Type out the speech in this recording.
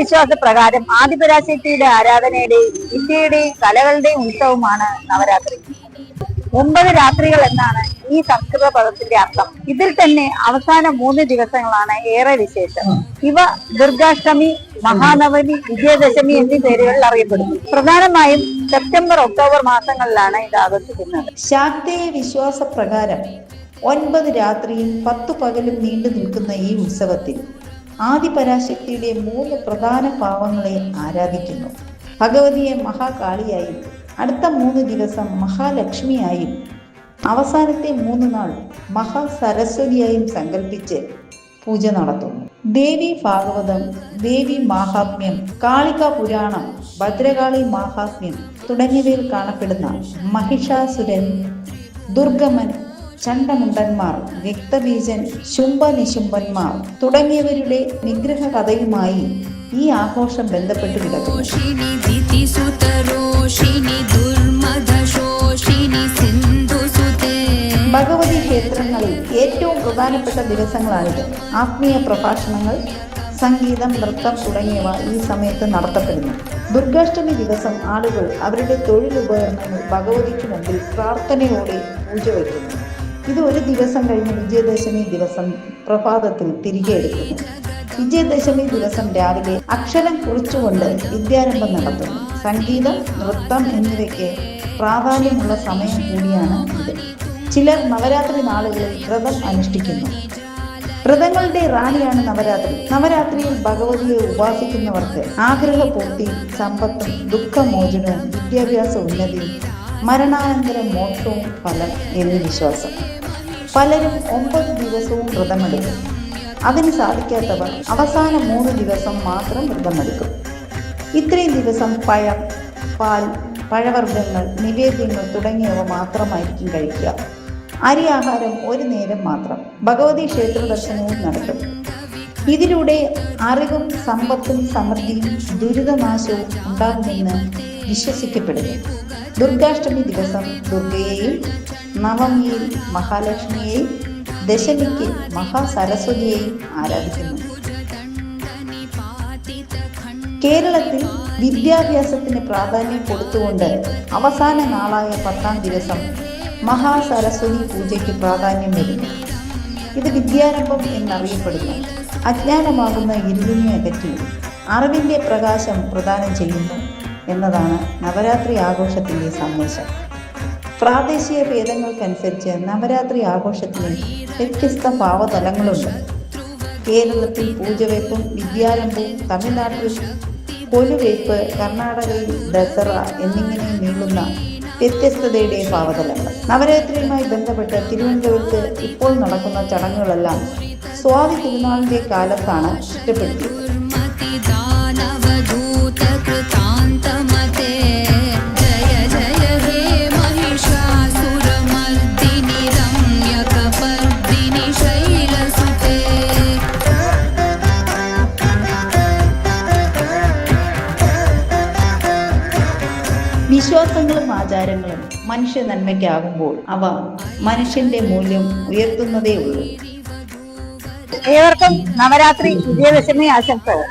വിശ്വാസ പ്രകാരം ആദിപരാശക്തിയുടെ ആരാധനയുടെയും വിദ്യയുടെയും കലകളുടെയും ഉത്സവമാണ് നവരാത്രി. 9 രാത്രികൾ എന്നാണ് ഈ സംസ്കൃത പദത്തിന്റെ അർത്ഥം. ഇതിൽ തന്നെ അവസാന 3 ദിവസങ്ങളാണ് ഏറെ വിശേഷം. ഇവ ദുർഗാഷ്ടമി, മഹാനവമി, വിജയദശമി എന്നീ പേരുകളിൽ അറിയപ്പെടുന്നു. പ്രധാനമായും സെപ്റ്റംബർ, ഒക്ടോബർ മാസങ്ങളിലാണ് ഇത് ആഘോഷിക്കുന്നത്. ശാക്തേയ വിശ്വാസ പ്രകാരം 9 രാത്രിയും 10 പകലും നീണ്ടു നിൽക്കുന്ന ഈ ഉത്സവത്തിൽ ആദിപരാശക്തിയുടെ 3 പ്രധാന ഭാവങ്ങളെ ആരാധിക്കുന്നു. ഭഗവതിയെ മഹാകാളിയായും അടുത്ത 3 ദിവസം മഹാലക്ഷ്മിയായും അവസാനത്തെ 3 നാൾ മഹാസരസ്വതിയായും സങ്കല്പിച്ച് പൂജ നടത്തുന്നു. ദേവി ഭാഗവതം, ദേവി മാഹാത്മ്യം, കാളിക പുരാണം, ഭദ്രകാളി മാഹാത്മ്യം തുടങ്ങിയവയിൽ കാണപ്പെടുന്ന മഹിഷാസുരൻ, ദുർഗമൻ, ചണ്ഡമുണ്ടന്മാർ, രക്തബീജൻ, ശുംഭനിശുംഭന്മാർ തുടങ്ങിയവരുടെ നിഗ്രഹ കഥയുമായി ഈ ആഘോഷം ബന്ധപ്പെട്ട് കിടക്കുന്നു. ഭഗവതി ക്ഷേത്രങ്ങളിൽ ഏറ്റവും പ്രധാനപ്പെട്ട ദിവസങ്ങളാണിത്. ആത്മീയ പ്രഭാഷണങ്ങൾ, സംഗീതം, നൃത്തം തുടങ്ങിയവ ഈ സമയത്ത് നടത്തപ്പെടുന്നു. ദുർഗാഷ്ടമി ദിവസം ആളുകൾ അവരുടെ തൊഴിലുപകരണങ്ങൾ ഭഗവതിക്ക് മുമ്പിൽ പ്രാർത്ഥനയോടെ പൂജ വയ്ക്കുന്നു. ഇത് ഒരു ദിവസം കഴിഞ്ഞ് വിജയദശമി ദിവസം പ്രഭാതത്തിൽ തിരികെ എടുക്കുന്നു. വിജയദശമി ദിവസം രാവിലെ അക്ഷരം കുറിച്ചുകൊണ്ട് വിദ്യാരംഭം നടത്തുന്നു. സംഗീതം, നൃത്തം എന്നിവയ്ക്ക് പ്രാധാന്യമുള്ള സമയം കൂടിയാണ് ഇത്. ചിലർ നവരാത്രി നാളുകളിൽ വ്രതം അനുഷ്ഠിക്കുന്നു. വ്രതങ്ങളുടെ റാണിയാണ് നവരാത്രി. നവരാത്രിയിൽ ഭഗവതിയെ ഉപാസിക്കുന്നവർക്ക് ആഗ്രഹപൂർത്തി, സമ്പത്തും ദുഃഖമോചനവും വിദ്യാഭ്യാസ ഉന്നതിയും മരണാനന്തര മോക്ഷവും ഫലം എന്ന് വിശ്വാസം. പലരും 9 ദിവസവും വ്രതമെടുക്കും. അതിന് സാധിക്കാത്തവർ അവസാന 3 ദിവസം മാത്രം വ്രതമെടുക്കും. ഇത്രയും ദിവസം പഴം, പാൽ, പഴവർഗ്ഗങ്ങൾ, നിവേദ്യങ്ങൾ തുടങ്ങിയവ മാത്രമായിരിക്കും കഴിക്കുക. അരി ആഹാരം ഒരു നേരം മാത്രം. ഭഗവതി ക്ഷേത്ര ദർശനവും നടത്തും. ഇതിലൂടെ അറിവും സമ്പത്തും സമൃദ്ധിയും ദുരിതനാശവും ഉണ്ടാകുമെന്ന് വിശ്വസിക്കപ്പെടുന്നു. ദുർഗാഷ്ടമി ദിവസം ദുർഗയെയും, നവമിയിൽ മഹാലക്ഷ്മിയെയും, ദശമിക്ക് മഹാസരസ്വതിയെയും ആരാധിക്കുന്നു. കേരളത്തിൽ വിദ്യാഭ്യാസത്തിന് പ്രാധാന്യം കൊടുത്തുകൊണ്ട് അവസാന നാളായ 10-ാം ദിവസം മഹാസരസ്വതി പൂജയ്ക്ക് പ്രാധാന്യം വരുന്നു. ഇത് വിദ്യാരംഭം എന്നറിയപ്പെടുന്നു. അജ്ഞാനമാകുന്ന ഇരുളിനെ അകറ്റി അറിവിൻ്റെ പ്രകാശം പ്രദാനം ചെയ്യുന്നു എന്നതാണ് നവരാത്രി ആഘോഷത്തിൻ്റെ സന്ദേശം. പ്രാദേശിക ഭേദങ്ങൾക്കനുസരിച്ച് നവരാത്രി ആഘോഷത്തിന് വ്യത്യസ്ത ഭാവതലങ്ങളുണ്ട്. കേരളത്തിൽ പൂജവയ്പ്പും വിദ്യാരംഭവും, തമിഴ്നാട്ടിൽ കൊലുവയ്പ്പ്, കർണാടകയിൽ ദസറ എന്നിങ്ങനെ നീളുന്ന വ്യത്യസ്തതയുടെ ഭാവതലങ്ങൾ. നവരാത്രിയുമായി ബന്ധപ്പെട്ട് തിരുവനന്തപുരത്ത് ഇപ്പോൾ നടക്കുന്ന ചടങ്ങുകളെല്ലാം സ്വാതി തിരുനാളിൻ്റെ കാലത്താണ് ഇഷ്ടപ്പെടുത്തിയത്. വിശ്വാസങ്ങളും ആചാരങ്ങളും മനുഷ്യ നന്മയ്ക്കാകുമ്പോൾ അവ മനുഷ്യന്റെ മൂല്യം ഉയർത്തുന്നതേ ഉള്ളൂ. ഏവർക്കും നവരാത്രി വിജയദശമി ആശംസകൾ.